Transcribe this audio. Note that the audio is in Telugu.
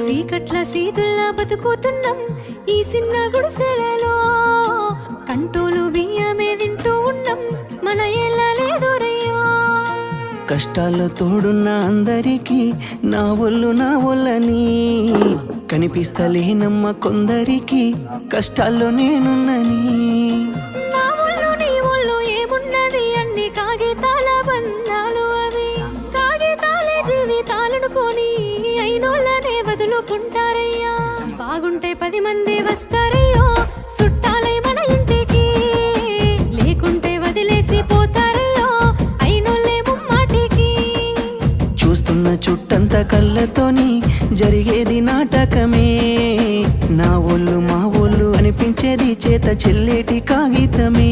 చీకట్ల సీతుల్లా బతుకుతున్నాం ఈ చిన్న గుడిసెలలో. కంటోలు బియ్యమే తింటూ ఉన్నాం మన ఏళ్ళలేదురయ్యో. కష్టాల్లో తోడున్న అందరికీ నా ఒళ్ళని కనిపిస్తలేనమ్మ కొందరికి కష్టాల్లో నేనున్నని. నా ఒళ్ళు నీ ఒళ్ళు ఏమున్నది అన్ని కాగితాల బంధాలు అవి. కాగితాలే జీవితాలనుకొని అయినోళ్ళనే వదులుకుంటారయ్యా. బాగుంటే 10 మంది వస్తారయ్యో చుట్టాలై మన ఇంటికి. లేకుంటే వదిలేసి పోతారయ్యో అయినోళ్ళే ముమ్మాటికి. చూస్తున్న చుట్టంత కళ్ళతోని జరిగేది నాటకమే. నా ఒళ్ళు మా ఒళ్ళు అనిపించేది చేత చెల్లేటి కాగితమే.